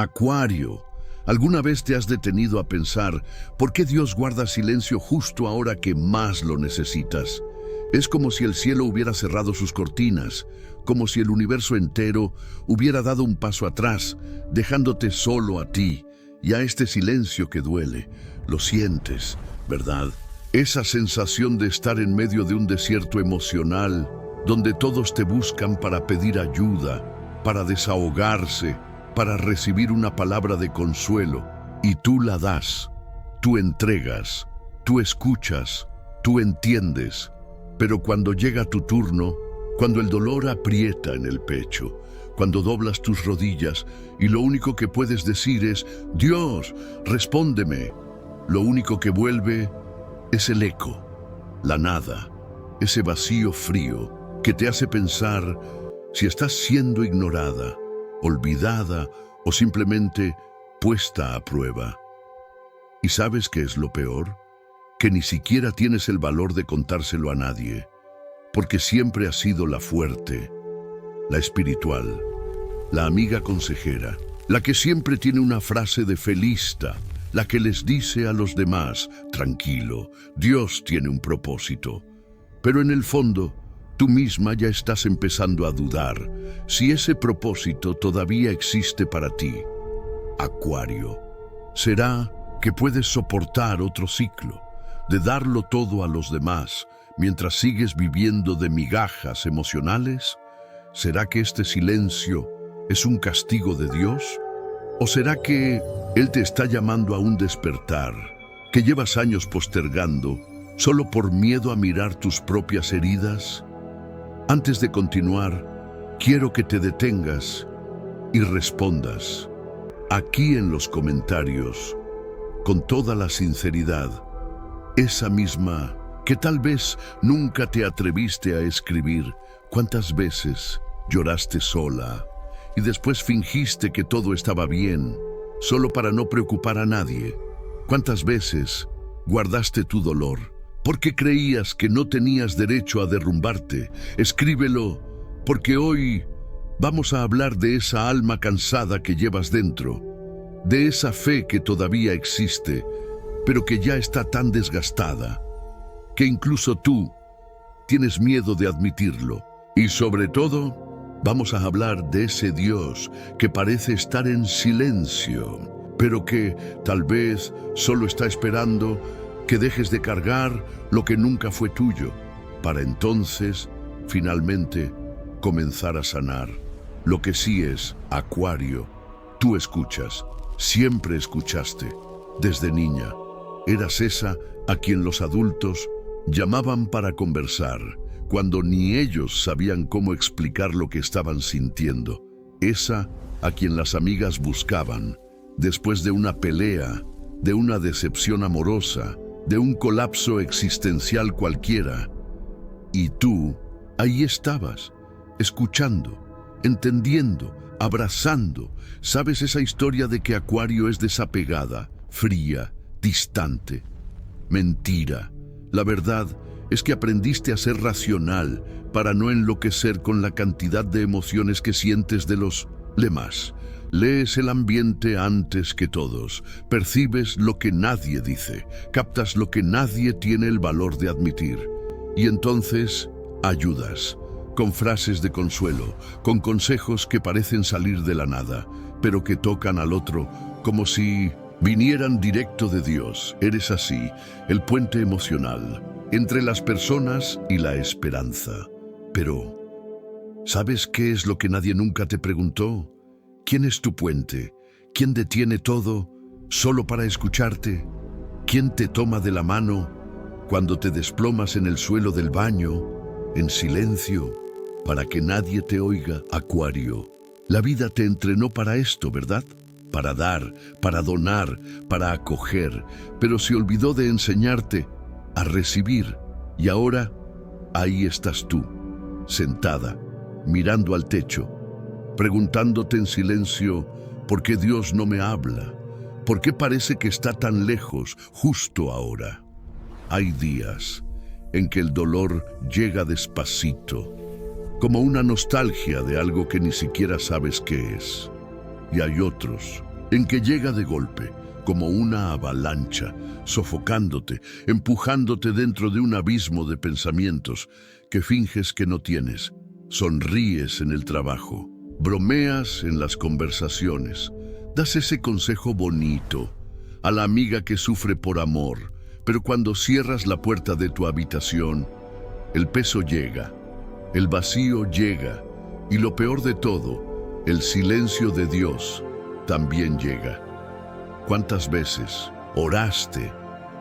Acuario, ¿alguna vez te has detenido a pensar por qué Dios guarda silencio justo ahora que más lo necesitas? Es como si el cielo hubiera cerrado sus cortinas, como si el universo entero hubiera dado un paso atrás, dejándote solo a ti y a este silencio que duele. Lo sientes, ¿verdad? Esa sensación de estar en medio de un desierto emocional, donde todos te buscan para pedir ayuda, para desahogarse, para recibir una palabra de consuelo, y tú la das, tú entregas, tú escuchas, tú entiendes. Pero cuando llega tu turno, cuando el dolor aprieta en el pecho, cuando doblas tus rodillas y lo único que puedes decir es, Dios, respóndeme, lo único que vuelve es el eco, la nada, ese vacío frío que te hace pensar si estás siendo ignorada, olvidada o simplemente puesta a prueba. ¿Y sabes qué es lo peor? Que ni siquiera tienes el valor de contárselo a nadie, porque siempre has sido la fuerte, la espiritual, la amiga consejera, la que siempre tiene una frase de felista, la que les dice a los demás, tranquilo, Dios tiene un propósito. Pero en el fondo, tú misma ya estás empezando a dudar si ese propósito todavía existe para ti. Acuario, ¿será que puedes soportar otro ciclo, de darlo todo a los demás, mientras sigues viviendo de migajas emocionales? ¿Será que este silencio es un castigo de Dios? ¿O será que Él te está llamando a un despertar que llevas años postergando solo por miedo a mirar tus propias heridas? Antes de continuar, quiero que te detengas y respondas aquí en los comentarios, con toda la sinceridad, esa misma que tal vez nunca te atreviste a escribir. ¿Cuántas veces lloraste sola y después fingiste que todo estaba bien, solo para no preocupar a nadie? ¿Cuántas veces guardaste tu dolor porque creías que no tenías derecho a derrumbarte? Escríbelo, porque hoy vamos a hablar de esa alma cansada que llevas dentro, de esa fe que todavía existe, pero que ya está tan desgastada, que incluso tú tienes miedo de admitirlo. Y sobre todo, vamos a hablar de ese Dios que parece estar en silencio, pero que tal vez solo está esperando que dejes de cargar lo que nunca fue tuyo, para entonces, finalmente, comenzar a sanar. Lo que sí es, Acuario, tú escuchas, siempre escuchaste, desde niña. Eras esa a quien los adultos llamaban para conversar, cuando ni ellos sabían cómo explicar lo que estaban sintiendo. Esa a quien las amigas buscaban, después de una pelea, de una decepción amorosa, de un colapso existencial cualquiera. Y tú, ahí estabas, escuchando, entendiendo, abrazando. ¿Sabes esa historia de que Acuario es desapegada, fría, distante? Mentira. La verdad es que aprendiste a ser racional para no enloquecer con la cantidad de emociones que sientes de los demás. Lees el ambiente antes que todos, percibes lo que nadie dice, captas lo que nadie tiene el valor de admitir. Y entonces ayudas, con frases de consuelo, con consejos que parecen salir de la nada, pero que tocan al otro como si vinieran directo de Dios. Eres así, el puente emocional entre las personas y la esperanza. Pero, ¿sabes qué es lo que nadie nunca te preguntó? ¿Quién es tu puente? ¿Quién detiene todo solo para escucharte? ¿Quién te toma de la mano cuando te desplomas en el suelo del baño, en silencio, para que nadie te oiga? Acuario, la vida te entrenó para esto, ¿verdad? Para dar, para donar, para acoger, pero se olvidó de enseñarte a recibir. Y ahora, ahí estás tú, sentada, mirando al techo, preguntándote en silencio, ¿por qué Dios no me habla? ¿Por qué parece que está tan lejos justo ahora? Hay días en que el dolor llega despacito, como una nostalgia de algo que ni siquiera sabes qué es. Y hay otros en que llega de golpe, como una avalancha, sofocándote, empujándote dentro de un abismo de pensamientos que finges que no tienes. Sonríes en el trabajo, bromeas en las conversaciones, das ese consejo bonito a la amiga que sufre por amor, pero cuando cierras la puerta de tu habitación, el peso llega, el vacío llega y lo peor de todo, el silencio de Dios también llega. ¿Cuántas veces oraste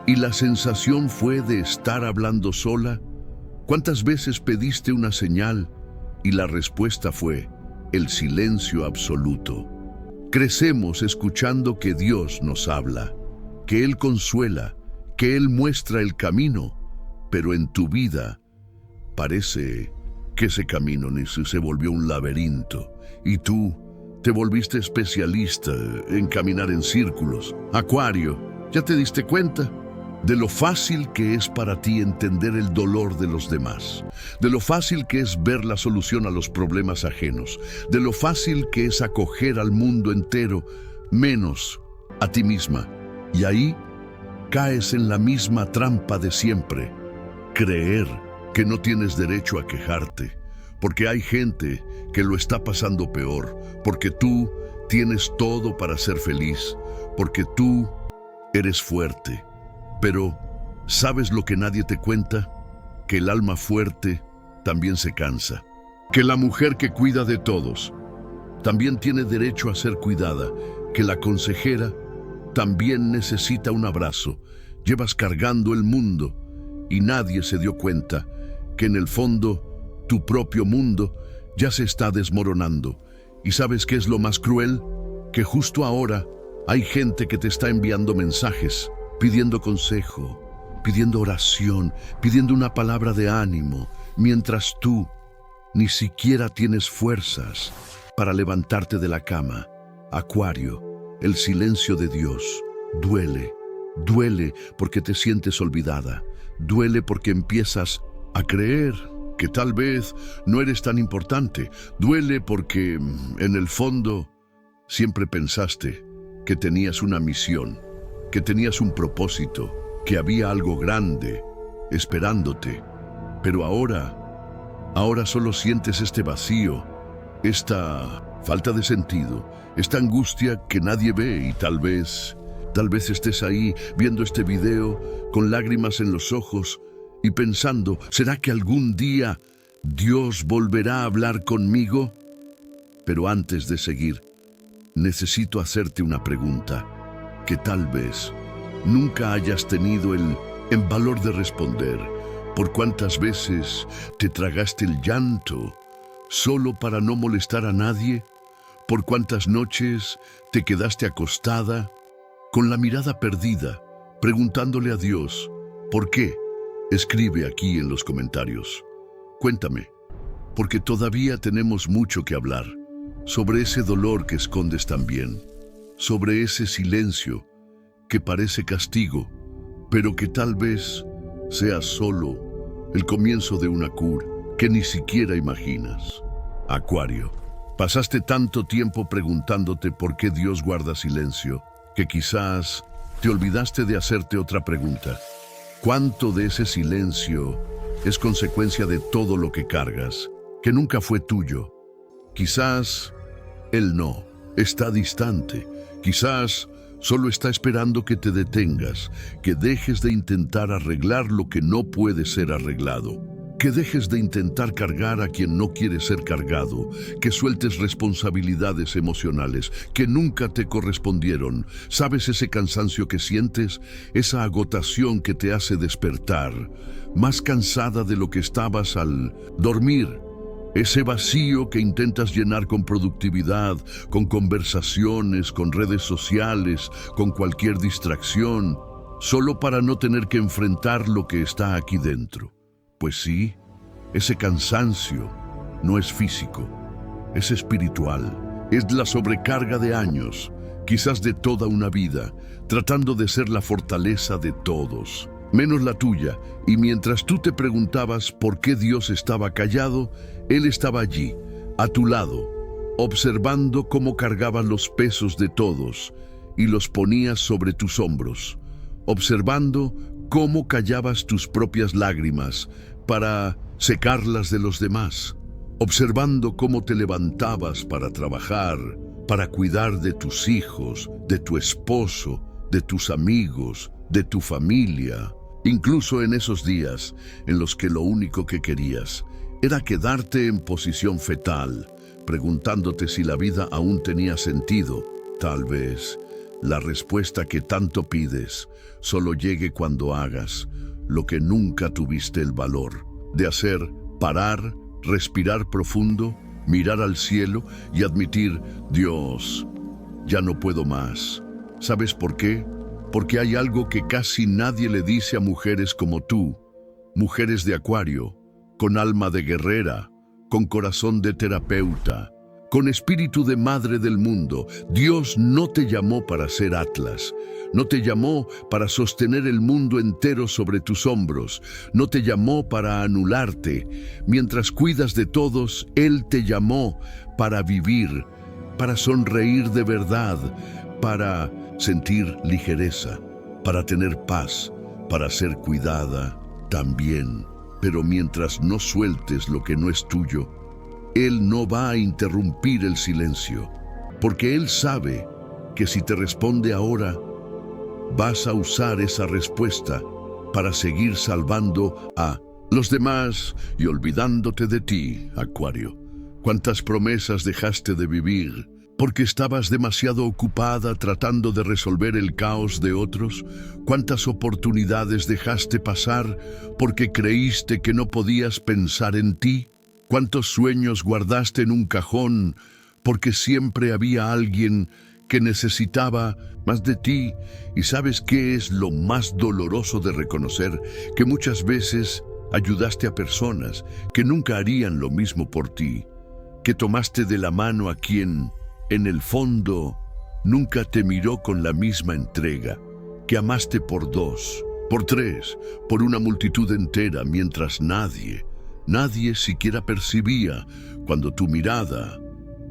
y la sensación fue de estar hablando sola? ¿Cuántas veces pediste una señal y la respuesta fue el silencio absoluto? Crecemos escuchando que Dios nos habla, que Él consuela, que Él muestra el camino, pero en tu vida parece que ese camino ni se volvió un laberinto y tú te volviste especialista en caminar en círculos. Acuario, ¿ya te diste cuenta de lo fácil que es para ti entender el dolor de los demás, de lo fácil que es ver la solución a los problemas ajenos, de lo fácil que es acoger al mundo entero, menos a ti misma? Y ahí caes en la misma trampa de siempre, creer que no tienes derecho a quejarte, porque hay gente que lo está pasando peor, porque tú tienes todo para ser feliz, porque tú eres fuerte. Pero, ¿sabes lo que nadie te cuenta? Que el alma fuerte también se cansa, que la mujer que cuida de todos también tiene derecho a ser cuidada, que la consejera también necesita un abrazo. Llevas cargando el mundo y nadie se dio cuenta que en el fondo tu propio mundo ya se está desmoronando. ¿Y sabes qué es lo más cruel? Que justo ahora hay gente que te está enviando mensajes, pidiendo consejo, pidiendo oración, pidiendo una palabra de ánimo, mientras tú ni siquiera tienes fuerzas para levantarte de la cama. Acuario, el silencio de Dios duele. Duele porque te sientes olvidada. Duele porque empiezas a creer que tal vez no eres tan importante. Duele porque, en el fondo, siempre pensaste que tenías una misión, que tenías un propósito, que había algo grande esperándote. Pero ahora solo sientes este vacío, esta falta de sentido, esta angustia que nadie ve y tal vez estés ahí viendo este video con lágrimas en los ojos y pensando, ¿será que algún día Dios volverá a hablar conmigo? Pero antes de seguir, necesito hacerte una pregunta que tal vez nunca hayas tenido el valor de responder. ¿Por cuántas veces te tragaste el llanto solo para no molestar a nadie? ¿Por cuántas noches te quedaste acostada con la mirada perdida, preguntándole a Dios, ¿por qué? Escribe aquí en los comentarios. Cuéntame, porque todavía tenemos mucho que hablar sobre ese dolor que escondes también, sobre ese silencio que parece castigo, pero que tal vez sea solo el comienzo de una cura que ni siquiera imaginas. Acuario, pasaste tanto tiempo preguntándote por qué Dios guarda silencio, que quizás te olvidaste de hacerte otra pregunta. ¿Cuánto de ese silencio es consecuencia de todo lo que cargas, que nunca fue tuyo? Quizás Él no, está distante. Quizás solo está esperando que te detengas, que dejes de intentar arreglar lo que no puede ser arreglado, que dejes de intentar cargar a quien no quiere ser cargado, que sueltes responsabilidades emocionales que nunca te correspondieron. ¿Sabes ese cansancio que sientes? Esa agotación que te hace despertar, más cansada de lo que estabas al dormir. Ese vacío que intentas llenar con productividad, con conversaciones, con redes sociales, con cualquier distracción, solo para no tener que enfrentar lo que está aquí dentro. Pues sí, ese cansancio no es físico, es espiritual, es la sobrecarga de años, quizás de toda una vida, tratando de ser la fortaleza de todos, menos la tuya, y mientras tú te preguntabas por qué Dios estaba callado, Él estaba allí, a tu lado, observando cómo cargabas los pesos de todos y los ponías sobre tus hombros, observando cómo callabas tus propias lágrimas para secarlas de los demás, observando cómo te levantabas para trabajar, para cuidar de tus hijos, de tu esposo, de tus amigos, de tu familia, incluso en esos días en los que lo único que querías era quedarte en posición fetal, preguntándote si la vida aún tenía sentido. Tal vez la respuesta que tanto pides solo llegue cuando hagas lo que nunca tuviste el valor de hacer: parar, respirar profundo, mirar al cielo y admitir: Dios, ya no puedo más. ¿Sabes por qué? Porque hay algo que casi nadie le dice a mujeres como tú, mujeres de Acuario, con alma de guerrera, con corazón de terapeuta, con espíritu de madre del mundo. Dios no te llamó para ser Atlas, no te llamó para sostener el mundo entero sobre tus hombros, no te llamó para anularte. Mientras cuidas de todos, Él te llamó para vivir, para sonreír de verdad, para sentir ligereza, para tener paz, para ser cuidada también. Pero mientras no sueltes lo que no es tuyo, Él no va a interrumpir el silencio, porque Él sabe que si te responde ahora, vas a usar esa respuesta para seguir salvando a los demás y olvidándote de ti, Acuario. ¿Cuántas promesas dejaste de vivir porque estabas demasiado ocupada tratando de resolver el caos de otros? ¿Cuántas oportunidades dejaste pasar porque creíste que no podías pensar en ti? ¿Cuántos sueños guardaste en un cajón porque siempre había alguien que necesitaba más de ti? ¿Y sabes qué es lo más doloroso de reconocer? Que muchas veces ayudaste a personas que nunca harían lo mismo por ti, que tomaste de la mano a quien, en el fondo, nunca te miró con la misma entrega, que amaste por dos, por tres, por una multitud entera, mientras nadie siquiera percibía cuando tu mirada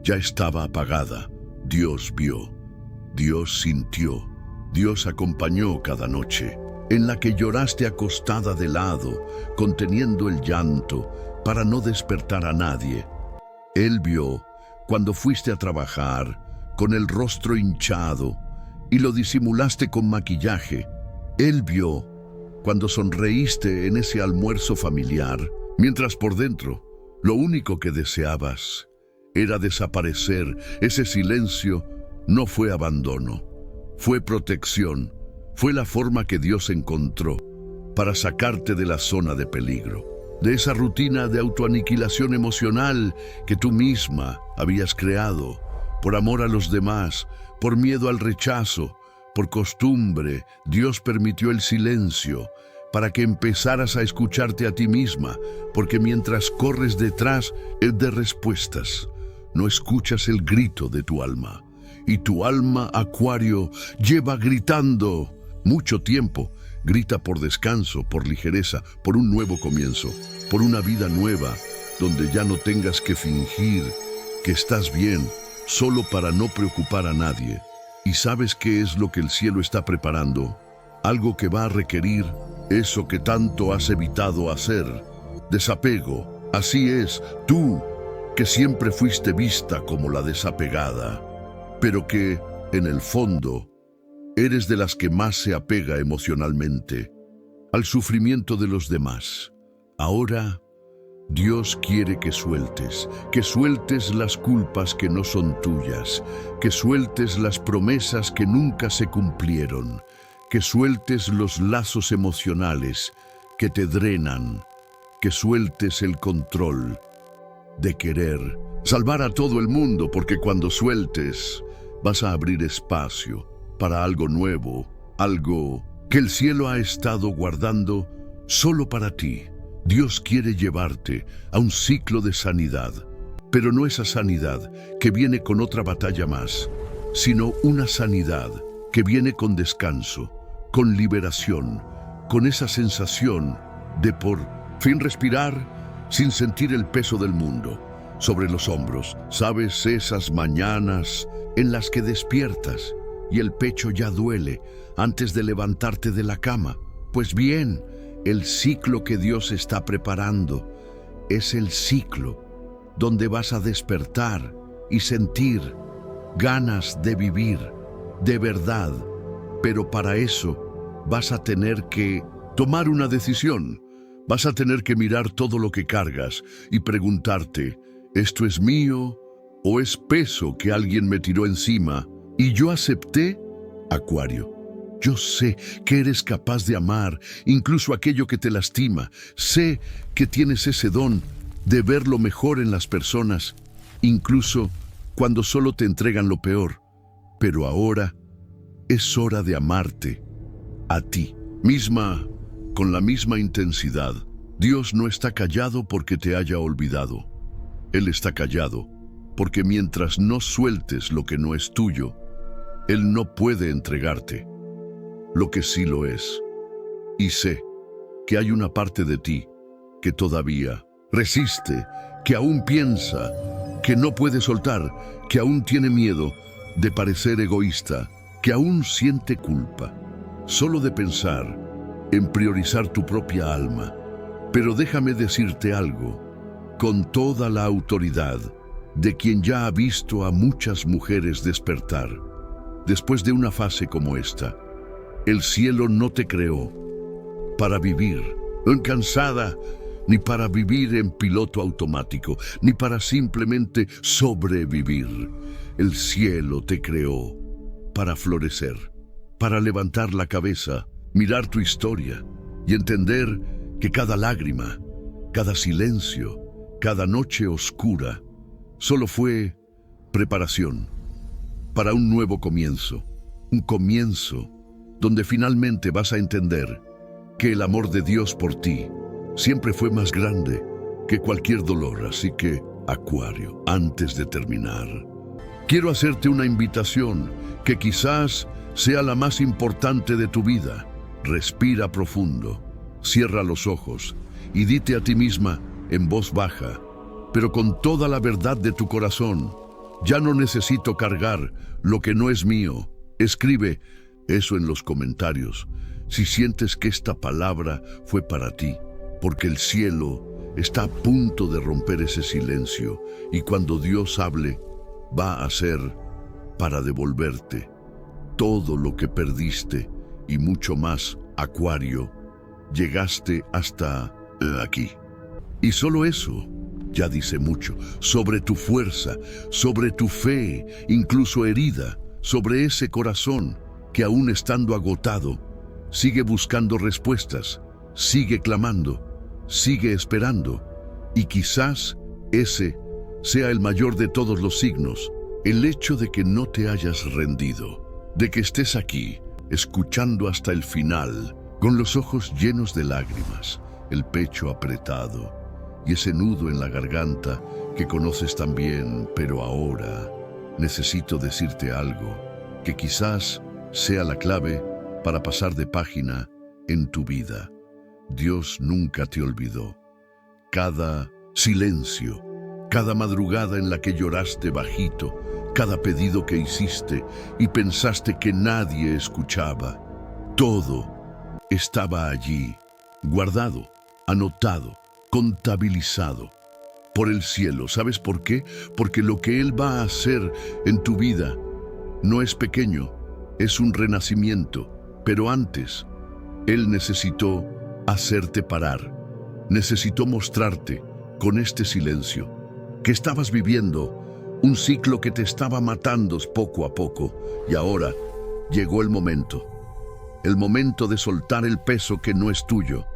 ya estaba apagada. Dios vio, Dios sintió, Dios acompañó cada noche, en la que lloraste acostada de lado, conteniendo el llanto para no despertar a nadie. Él vio cuando fuiste a trabajar con el rostro hinchado y lo disimulaste con maquillaje. Él vio cuando sonreíste en ese almuerzo familiar, mientras por dentro lo único que deseabas era desaparecer. Ese silencio no fue abandono, fue protección, fue la forma que Dios encontró para sacarte de la zona de peligro, de esa rutina de autoaniquilación emocional que tú misma habías creado, por amor a los demás, por miedo al rechazo, por costumbre. Dios permitió el silencio para que empezaras a escucharte a ti misma, porque mientras corres detrás de respuestas, no escuchas el grito de tu alma. Y tu alma, Acuario, lleva gritando mucho tiempo. Grita por descanso, por ligereza, por un nuevo comienzo, por una vida nueva, donde ya no tengas que fingir que estás bien, solo para no preocupar a nadie. ¿Y sabes qué es lo que el cielo está preparando? Algo que va a requerir eso que tanto has evitado hacer: desapego. Así es, tú, que siempre fuiste vista como la desapegada, pero que, en el fondo, eres de las que más se apega emocionalmente al sufrimiento de los demás. Ahora, Dios quiere que sueltes las culpas que no son tuyas, que sueltes las promesas que nunca se cumplieron, que sueltes los lazos emocionales que te drenan, que sueltes el control de querer salvar a todo el mundo, porque cuando sueltes vas a abrir espacio para algo nuevo, algo que el cielo ha estado guardando solo para ti. Dios quiere llevarte a un ciclo de sanidad, pero no esa sanidad que viene con otra batalla más, sino una sanidad que viene con descanso, con liberación, con esa sensación de por fin respirar sin sentir el peso del mundo, sobre los hombros. ¿Sabes esas mañanas en las que despiertas y el pecho ya duele antes de levantarte de la cama? Pues bien, el ciclo que Dios está preparando es el ciclo donde vas a despertar y sentir ganas de vivir de verdad. Pero para eso vas a tener que tomar una decisión. Vas a tener que mirar todo lo que cargas y preguntarte, ¿esto es mío o es peso que alguien me tiró encima y yo acepté? Acuario, yo sé que eres capaz de amar incluso aquello que te lastima. Sé que tienes ese don de ver lo mejor en las personas, incluso cuando solo te entregan lo peor. Pero ahora es hora de amarte a ti misma con la misma intensidad. Dios no está callado porque te haya olvidado. Él está callado porque mientras no sueltes lo que no es tuyo, Él no puede entregarte lo que sí lo es. Y sé que hay una parte de ti que todavía resiste, que aún piensa, que no puede soltar, que aún tiene miedo de parecer egoísta, que aún siente culpa, solo de pensar en priorizar tu propia alma. Pero déjame decirte algo, con toda la autoridad de quien ya ha visto a muchas mujeres despertar. Después de una fase como esta, el cielo no te creó para vivir cansada, ni para vivir en piloto automático, ni para simplemente sobrevivir. El cielo te creó para florecer, para levantar la cabeza, mirar tu historia y entender que cada lágrima, cada silencio, cada noche oscura, solo fue preparación para un nuevo comienzo. Un comienzo donde finalmente vas a entender que el amor de Dios por ti siempre fue más grande que cualquier dolor. Así que, Acuario, antes de terminar, quiero hacerte una invitación que quizás sea la más importante de tu vida. Respira profundo, cierra los ojos y dite a ti misma en voz baja, pero con toda la verdad de tu corazón: ya no necesito cargar lo que no es mío. Escribe eso en los comentarios si sientes que esta palabra fue para ti, porque el cielo está a punto de romper ese silencio, y cuando Dios hable, va a ser para devolverte todo lo que perdiste y mucho más. Acuario, llegaste hasta aquí. Y solo eso ya dice mucho sobre tu fuerza, sobre tu fe, incluso herida, sobre ese corazón que aún estando agotado, sigue buscando respuestas, sigue clamando, sigue esperando. Y quizás ese sea el mayor de todos los signos, el hecho de que no te hayas rendido, de que estés aquí, escuchando hasta el final, con los ojos llenos de lágrimas, el pecho apretado y ese nudo en la garganta que conoces tan bien. Pero ahora necesito decirte algo que quizás sea la clave para pasar de página en tu vida. Dios nunca te olvidó. Cada silencio, cada madrugada en la que lloraste bajito, cada pedido que hiciste y pensaste que nadie escuchaba, todo estaba allí, guardado, anotado, contabilizado por el cielo. ¿Sabes por qué? Porque lo que Él va a hacer en tu vida no es pequeño, es un renacimiento. Pero antes, Él necesitó hacerte parar, necesitó mostrarte con este silencio que estabas viviendo un ciclo que te estaba matando poco a poco, y ahora llegó el momento de soltar el peso que no es tuyo,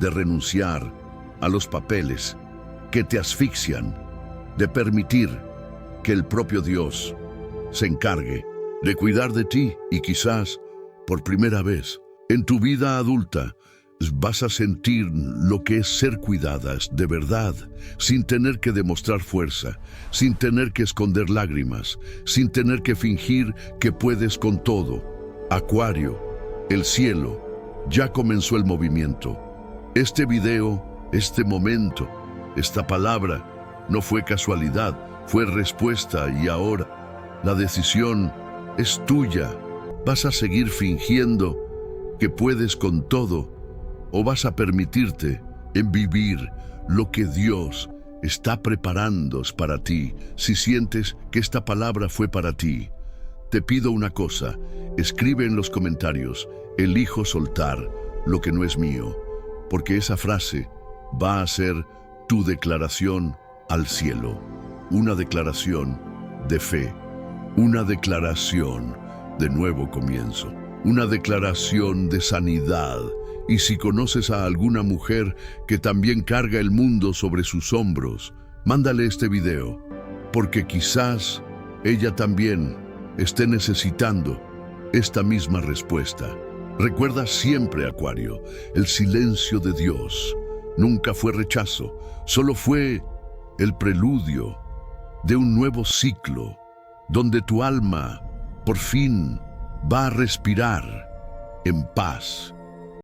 de renunciar a los papeles que te asfixian, de permitir que el propio Dios se encargue de cuidar de ti. Y quizás, por primera vez en tu vida adulta, vas a sentir lo que es ser cuidadas de verdad, sin tener que demostrar fuerza, sin tener que esconder lágrimas, sin tener que fingir que puedes con todo. Acuario, el cielo ya comenzó el movimiento. Este video, este momento, esta palabra no fue casualidad, fue respuesta y ahora la decisión es tuya. ¿Vas a seguir fingiendo que puedes con todo o vas a permitirte en vivir lo que Dios está preparando para ti? Si sientes que esta palabra fue para ti, te pido una cosa, escribe en los comentarios: elijo soltar lo que no es mío, porque esa frase va a ser tu declaración al cielo, una declaración de fe, una declaración de nuevo comienzo, una declaración de sanidad. Y si conoces a alguna mujer que también carga el mundo sobre sus hombros, mándale este video, porque quizás ella también esté necesitando esta misma respuesta. Recuerda siempre, Acuario, el silencio de Dios nunca fue rechazo, solo fue el preludio de un nuevo ciclo, donde tu alma por fin va a respirar en paz